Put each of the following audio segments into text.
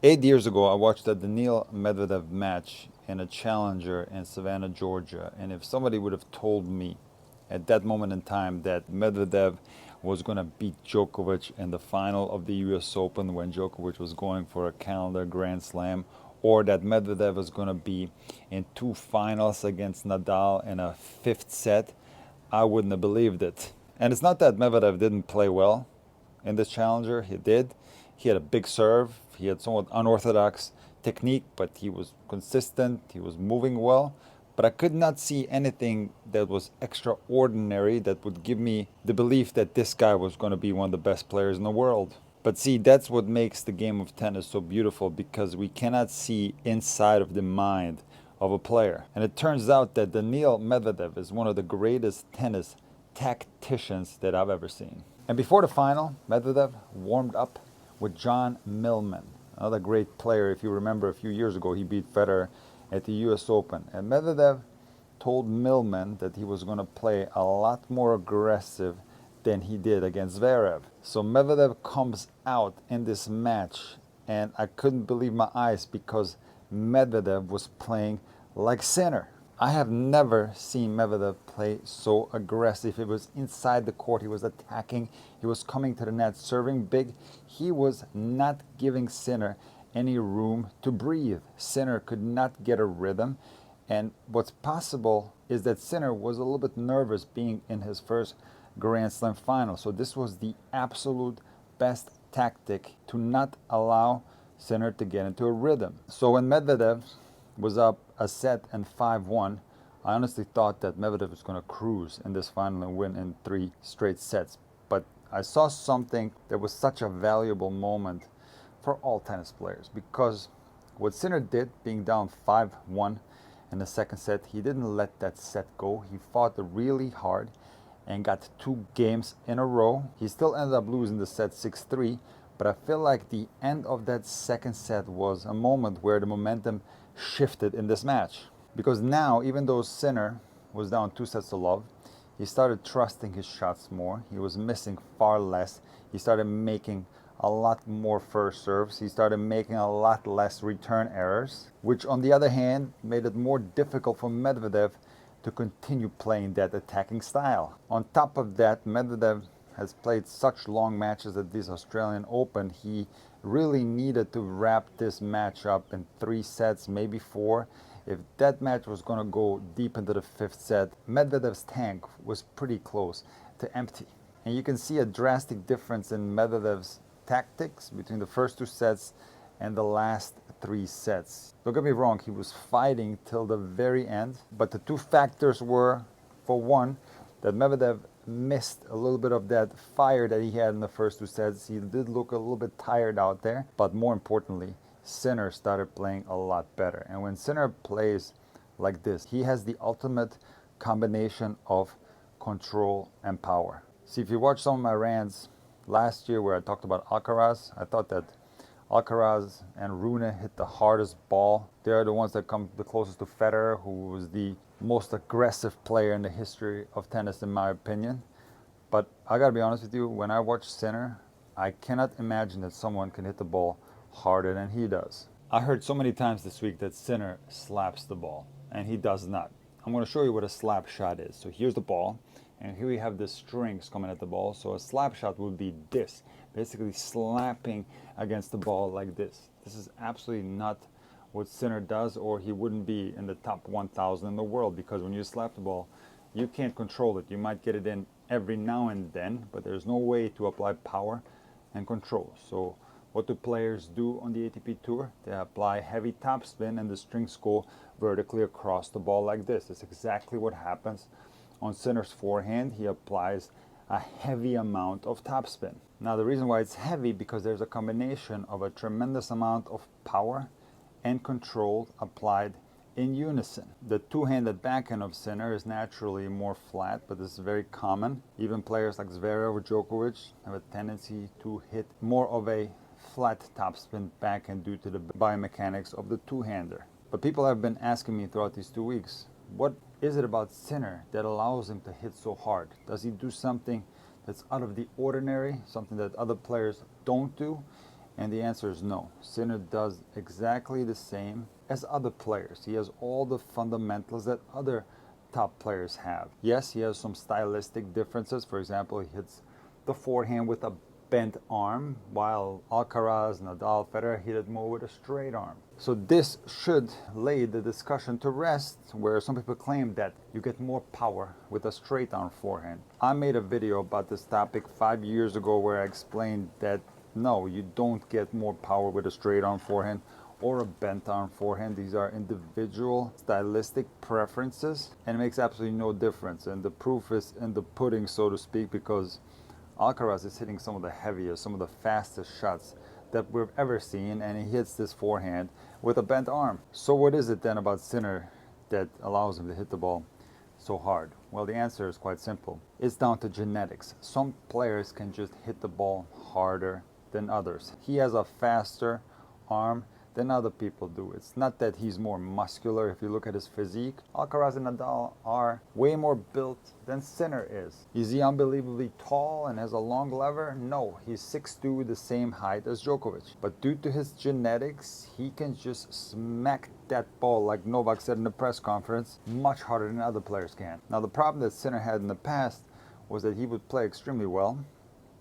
8 years ago, I watched the Daniil Medvedev match in a challenger in Savannah, Georgia. And if somebody would have told me at that moment in time that Medvedev was going to beat Djokovic in the final of the US Open when Djokovic was going for a calendar Grand Slam, or that Medvedev was going to be in two finals against Nadal in a fifth set, I wouldn't have believed it. And it's not that Medvedev didn't play well in this challenger. He did. He had a big serve. He had somewhat unorthodox technique, but he was consistent. He was moving well. But I could not see anything that was extraordinary that would give me the belief that this guy was going to be one of the best players in the world. But see, that's what makes the game of tennis so beautiful, because we cannot see inside of the mind of a player. And it turns out that Daniil Medvedev is one of the greatest tennis tacticians that I've ever seen. And before the final, Medvedev warmed up with John Millman, another great player. If you remember, a few years ago, he beat Federer at the US Open. And Medvedev told Millman that he was going to play a lot more aggressive than he did against Zverev. So Medvedev comes out in this match, and I couldn't believe my eyes, because Medvedev was playing like Sinner. I have never seen Medvedev play so aggressive. He was inside the court, he was attacking, he was coming to the net, serving big. He was not giving Sinner any room to breathe. Sinner could not get a rhythm. And what's possible is that Sinner was a little bit nervous being in his first Grand Slam final. So this was the absolute best tactic to not allow Sinner to get into a rhythm. So when Medvedev was up a set and 5-1, I honestly thought that Medvedev was going to cruise in this final and win in 3 straight sets. But I saw something that was such a valuable moment for all tennis players, because what Sinner did, being down 5-1 in the second set, he didn't let that set go. He fought really hard and got 2 games in a row. He still ended up losing the set 6-3, but I feel like the end of that second set was a moment where the momentum shifted in this match. Because now, even though Sinner was down 2-0, he started trusting his shots more. He was missing far less. He started making a lot more first serves. He started making a lot less return errors, which on the other hand made it more difficult for Medvedev to continue playing that attacking style. On top of that, Medvedev has played such long matches at this Australian Open. He really needed to wrap this match up in 3 sets, maybe 4. If that match was going to go deep into the 5th set, Medvedev's tank was pretty close to empty. And you can see a drastic difference in Medvedev's tactics between the first 2 sets and the last 3 sets. Don't get me wrong, he was fighting till the very end, but the 2 factors were, for one, that Medvedev missed a little bit of that fire that he had in the first 2 sets. He did look a little bit tired out there, but more importantly, Sinner started playing a lot better. And when Sinner plays like this, he has the ultimate combination of control and power. See, if you watch some of my rants last year where I talked about Alcaraz, I thought that Alcaraz and Rune hit the hardest ball. They're the ones that come the closest to Federer, who was the most aggressive player in the history of tennis, in my opinion. But I gotta be honest with you, when I watch Sinner, I cannot imagine that someone can hit the ball harder than he does. I heard so many times this week that Sinner slaps the ball, and he does not. I'm going to show you what a slap shot is. So here's the ball, and here we have the strings coming at the ball. So a slap shot would be this, basically slapping against the ball like this. This is absolutely not what Sinner does, or he wouldn't be in the top 1,000 in the world, because when you slap the ball, you can't control it. You might get it in every now and then, but there's no way to apply power and control. So what do players do on the ATP Tour? They apply heavy topspin, and the strings go vertically across the ball like this. That's exactly what happens on Sinner's forehand. He applies a heavy amount of topspin. Now the reason why it's heavy, because there's a combination of a tremendous amount of power and control applied in unison. The two-handed backhand of Sinner is naturally more flat, but this is very common. Even players like Zverev or Djokovic have a tendency to hit more of a flat topspin backhand due to the biomechanics of the two-hander. But people have been asking me throughout these 2 weeks, what is it about Sinner that allows him to hit so hard? Does he do something that's out of the ordinary, something that other players don't do? And the answer is no. Sinner does exactly the same as other players. He has all the fundamentals that other top players have. Yes, he has some stylistic differences. For example, he hits the forehand with a bent arm, while Alcaraz, Nadal, Federer hit it more with a straight arm. So this should lay the discussion to rest, where some people claim that you get more power with a straight arm forehand. I made a video about this topic 5 years ago where I explained that no, you don't get more power with a straight arm forehand or a bent arm forehand. These are individual stylistic preferences, and it makes absolutely no difference. And the proof is in the pudding, so to speak, because Alcaraz is hitting some of the heaviest, some of the fastest shots that we've ever seen, and he hits this forehand with a bent arm. So what is it then about Sinner that allows him to hit the ball so hard? Well, the answer is quite simple. It's down to genetics. Some players can just hit the ball harder than others. He has a faster arm than other people do. It's not that he's more muscular. If you look at his physique, Alcaraz and Nadal are way more built than Sinner is. Is he unbelievably tall and has a long lever? No, he's 6'2", the same height as Djokovic. But due to his genetics, he can just smack that ball, like Novak said in the press conference, much harder than other players can. Now, the problem that Sinner had in the past was that he would play extremely well,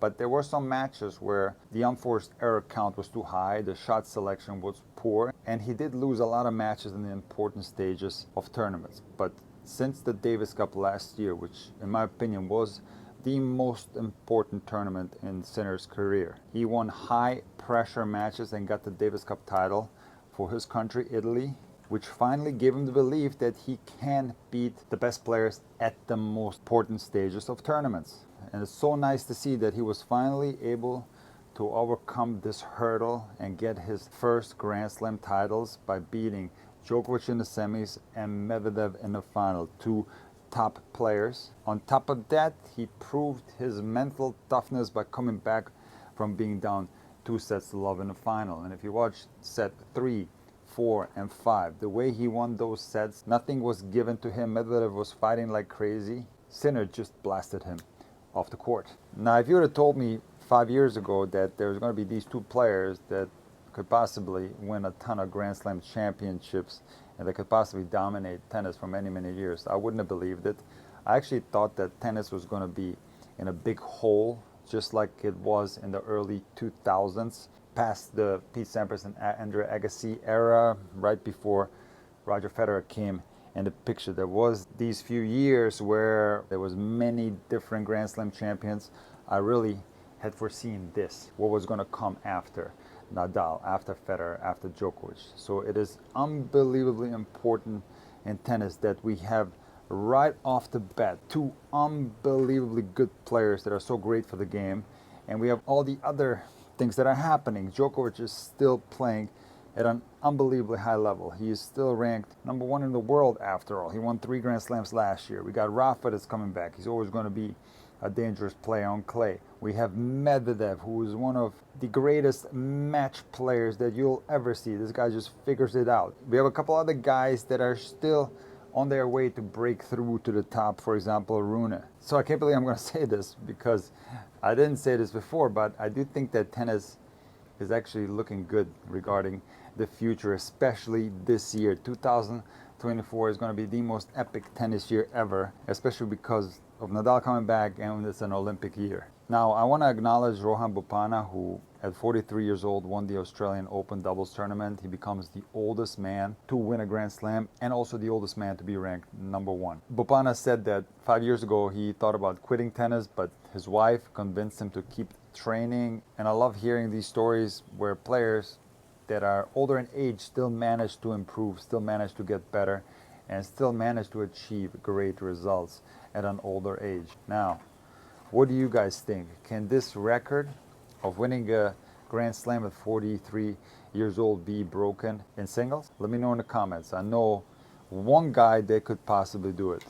but there were some matches where the unforced error count was too high, the shot selection was poor, and he did lose a lot of matches in the important stages of tournaments. But since the Davis Cup last year, which in my opinion was the most important tournament in Sinner's career, he won high pressure matches and got the Davis Cup title for his country, Italy, which finally gave him the belief that he can beat the best players at the most important stages of tournaments. And it's so nice to see that he was finally able to overcome this hurdle and get his first Grand Slam titles by beating Djokovic in the semis and Medvedev in the final, two top players. On top of that, he proved his mental toughness by coming back from being down 2-0 in the final. And if you watch set 3, 4, and 5, the way he won those sets, nothing was given to him. Medvedev was fighting like crazy. Sinner just blasted him off the court. Now, if you would have told me 5 years ago that there's going to be these two players that could possibly win a ton of Grand Slam championships and that could possibly dominate tennis for many, many years, I wouldn't have believed it. I actually thought that tennis was going to be in a big hole, just like it was in the early 2000s, past the Pete Sampras and Andre Agassi era, right before Roger Federer came in the picture. There was these few years where there was many different Grand Slam champions. I really had foreseen this, what was going to come after Nadal, after Federer, after Djokovic. So it is unbelievably important in tennis that we have right off the bat two unbelievably good players that are so great for the game, and we have all the other things that are happening. Djokovic is still playing at an unbelievably high level. He is still ranked number 1 in the world after all. He won 3 Grand Slams last year. We got Rafa that's coming back. He's always going to be a dangerous player on clay. We have Medvedev, who is one of the greatest match players that you'll ever see. This guy just figures it out. We have a couple other guys that are still on their way to break through to the top, for example, Rune. So I can't believe I'm going to say this because I didn't say this before, but I do think that tennis is actually looking good regarding the future, especially this year. 2024 is going to be the most epic tennis year ever, especially because of Nadal coming back and it's an Olympic year. Now, I want to acknowledge Rohan Bopanna, who at 43 years old won the Australian Open doubles tournament. He becomes the oldest man to win a Grand Slam and also the oldest man to be ranked number 1. Bopanna said that 5 years ago he thought about quitting tennis, but his wife convinced him to keep training. And I love hearing these stories where players that are older in age still manage to improve, still manage to get better, and still manage to achieve great results at an older age. Now, what do you guys think? Can this record of winning a Grand Slam at 43 years old be broken in singles? Let me know in the comments. I know one guy that could possibly do it.